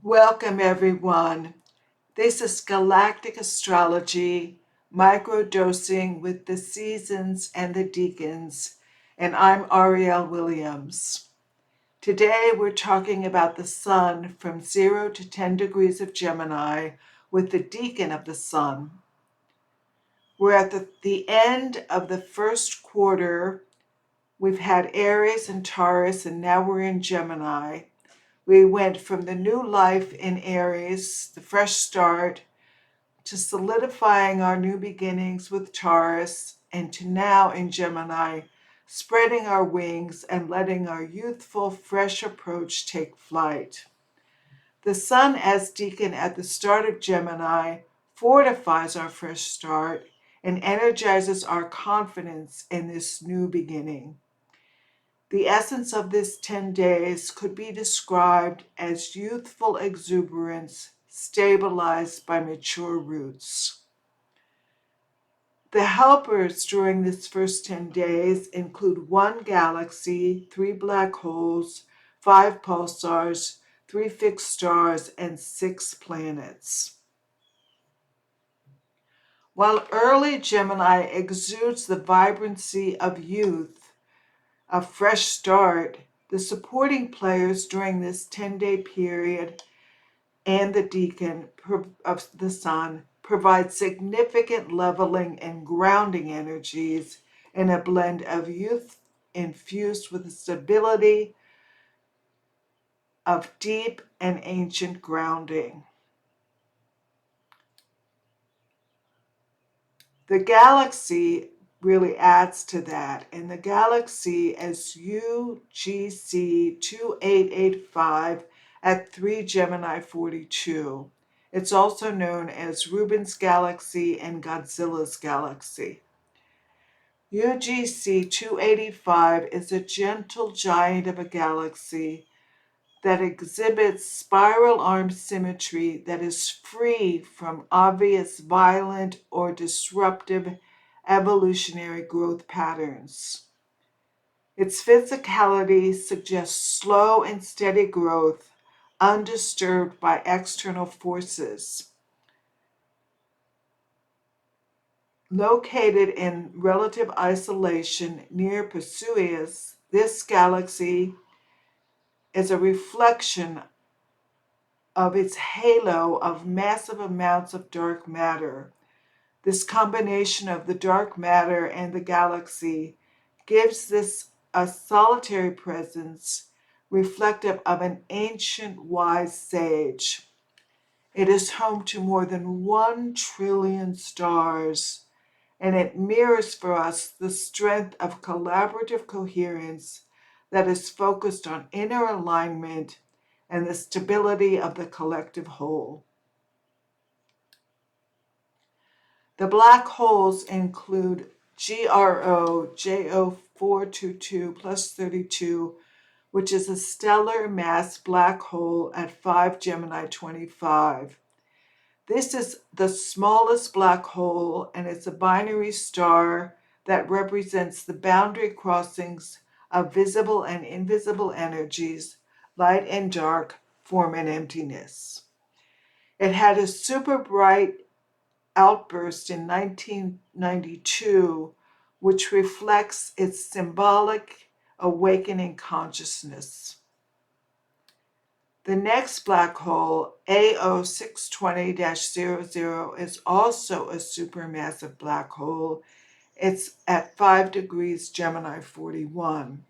Welcome, everyone. This is Galactic Astrology, Microdosing with the Seasons and the Deacons, and I'm Ariel Williams. Today we're talking about the Sun from 0 to 10 degrees of Gemini with the Decan of the Sun. We're at the end of the first quarter. We've had Aries and Taurus, and now we're in Gemini. We went from the new life in Aries, the fresh start, to solidifying our new beginnings with Taurus, and to now in Gemini, spreading our wings and letting our youthful, fresh approach take flight. The Sun as Decan at the start of Gemini fortifies our fresh start and energizes our confidence in this new beginning. The essence of this 10 days could be described as youthful exuberance stabilized by mature roots. The helpers during this first 10 days include 1 galaxy, 3 black holes, 5 pulsars, 3 fixed stars, and 6 planets. While early Gemini exudes the vibrancy of youth, a fresh start, the supporting players during this 10-day period and the Decan of the Sun provide significant leveling and grounding energies in a blend of youth infused with the stability of deep and ancient grounding. The galaxy really adds to that, and the galaxy as UGC 2885 at 3 Gemini 42. It's also known as Rubin's Galaxy and Godzilla's Galaxy. UGC 285 is a gentle giant of a galaxy that exhibits spiral arm symmetry that is free from obvious violent or disruptive evolutionary growth patterns. Its physicality suggests slow and steady growth, undisturbed by external forces. Located in relative isolation near Perseus, this galaxy is a reflection of its halo of massive amounts of dark matter. This combination of the dark matter and the galaxy gives this a solitary presence reflective of an ancient wise sage. It is home to more than 1 trillion stars, and it mirrors for us the strength of collaborative coherence that is focused on inner alignment and the stability of the collective whole. The black holes include GRO JO422 plus 32, which is a stellar mass black hole at 5 Gemini 25. This is the smallest black hole, and it's a binary star that represents the boundary crossings of visible and invisible energies, light and dark, form and emptiness. It had a super bright outburst in 1992, which reflects its symbolic awakening consciousness. The next black hole, AO620-00, is also a supermassive black hole. It's at 5 degrees Gemini 41.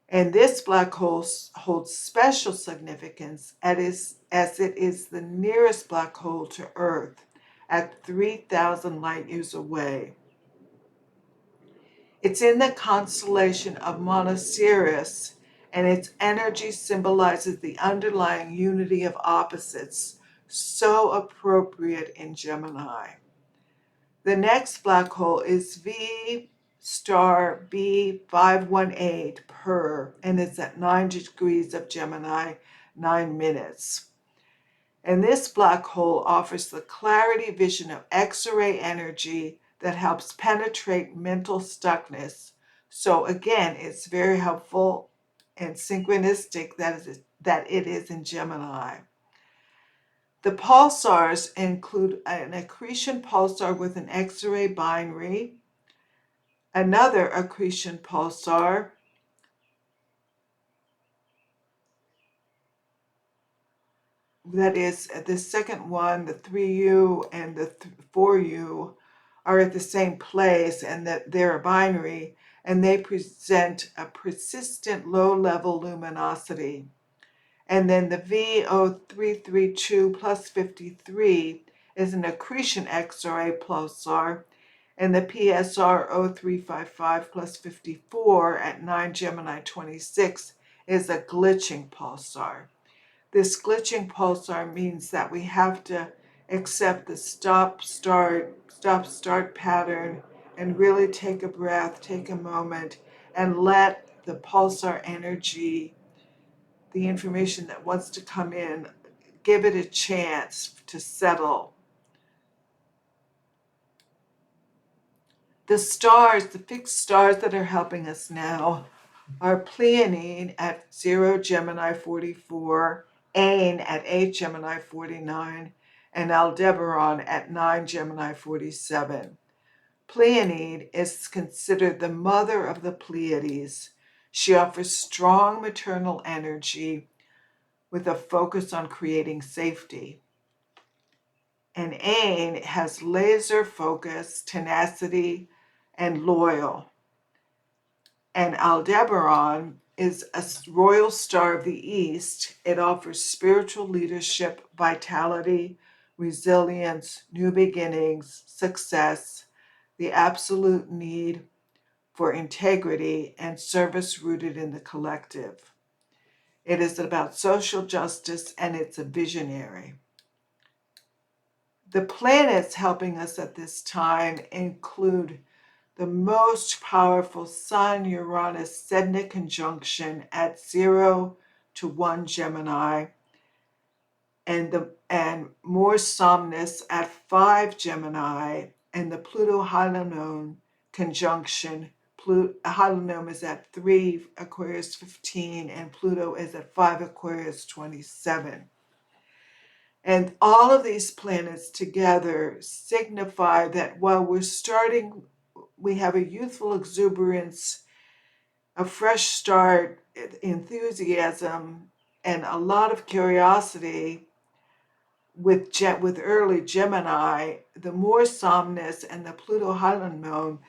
And this black hole holds special significance as it is the nearest black hole to Earth at 3,000 light years away. It's in the constellation of Monoceros, and its energy symbolizes the underlying unity of opposites, so appropriate in Gemini. The next black hole is V star B518 per, and it's at 9 degrees of Gemini, 9 minutes. And this black hole offers the clarity vision of X-ray energy that helps penetrate mental stuckness. So again, it's very helpful and synchronistic that it is in Gemini. The pulsars include an accretion pulsar with an X-ray binary, another accretion pulsar, that is the second one, the 3U and the 4U are at the same place and that they're a binary, and they present a persistent low-level luminosity. And then the VO332 plus 53 is an accretion X-ray pulsar, and the PSR 0355 plus 54 at 9 Gemini 26 is a glitching pulsar. This glitching pulsar means that we have to accept the stop-start pattern and really take a breath, take a moment, and let the pulsar energy, the information that wants to come in, give it a chance to settle. The stars, the fixed stars that are helping us now are Pleione at 0 Gemini 44, Ain at 8 Gemini 49, and Aldebaran at 9 Gemini 47. Pleione is considered the mother of the Pleiades. She offers strong maternal energy with a focus on creating safety. And Ain has laser focus, tenacity, and loyal. And Aldebaran is a royal star of the East. It offers spiritual leadership, vitality, resilience, new beginnings, success, the absolute need for integrity, and service rooted in the collective. It is about social justice, and it's a visionary. The planets helping us at this time include the most powerful Sun-Uranus Sedna conjunction at 0 to 1 Gemini, and more Somnus at 5 Gemini, and the Pluto-Hylinon conjunction. Hylinon is at 3 Aquarius 15, and Pluto is at 5 Aquarius 27. And all of these planets together signify that while we have a youthful exuberance, a fresh start, enthusiasm, and a lot of curiosity with early Gemini, the more Somnus and the Pluto-Hylinon,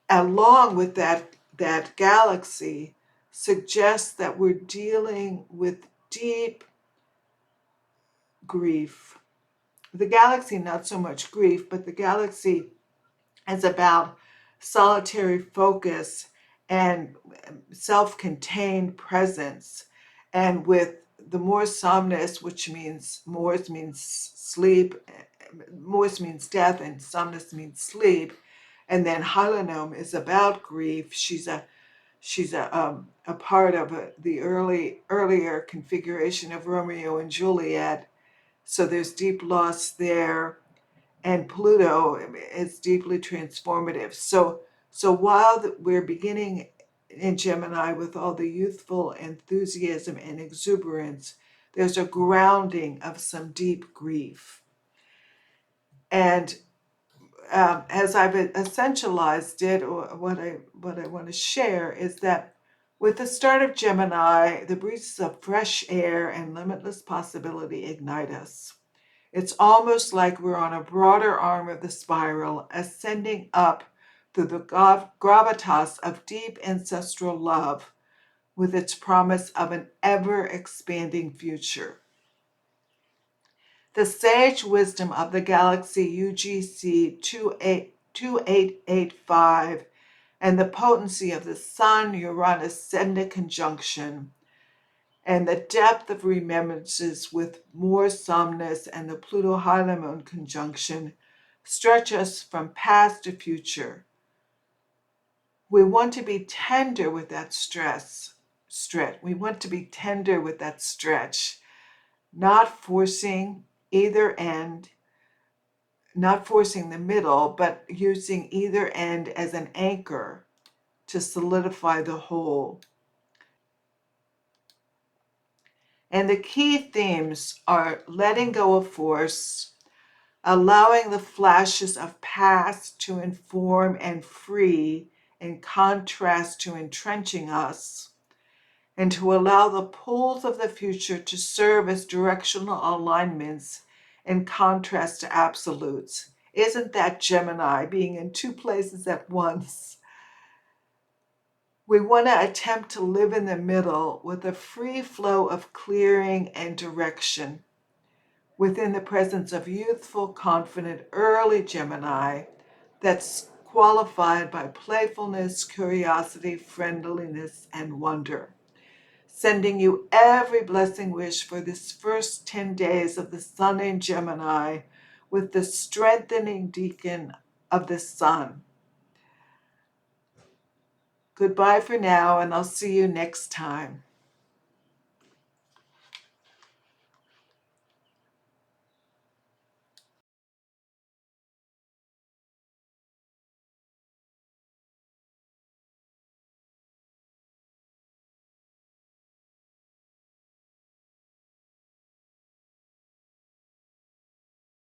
along with that galaxy, suggests that we're dealing with deep grief. The galaxy, not so much grief, but the galaxy is about solitary focus and self-contained presence. And with the Morse somnus, which means Morse means sleep, Morse means death, and somnus means sleep. And then Hylinom is about grief. She's a part of the earlier configuration of Romeo and Juliet. So there's deep loss there, and Pluto is deeply transformative. So while we're beginning in Gemini with all the youthful enthusiasm and exuberance, there's a grounding of some deep grief. And as I've essentialized it, or what I want to share is that with the start of Gemini, the breezes of fresh air and limitless possibility ignite us. It's almost like we're on a broader arm of the spiral, ascending up through the gravitas of deep ancestral love with its promise of an ever-expanding future. The sage wisdom of the galaxy UGC 2885 and the potency of the Sun-Uranus Sedna conjunction and the depth of remembrances with more Somnus and the Pluto-Hylinon conjunction stretch us from past to future. We want to be tender with that stretch. We want to be tender with that stretch, not forcing either end, not forcing the middle, but using either end as an anchor to solidify the whole. And the key themes are letting go of force, allowing the flashes of past to inform and free in contrast to entrenching us, and to allow the pulls of the future to serve as directional alignments in contrast to absolutes. Isn't that Gemini, being in two places at once? We want to attempt to live in the middle with a free flow of clearing and direction within the presence of youthful, confident, early Gemini that's qualified by playfulness, curiosity, friendliness, and wonder. Sending you every blessing wish for this first 10 days of the Sun in Gemini with the strengthening Decan of the Sun. Goodbye for now, and I'll see you next time.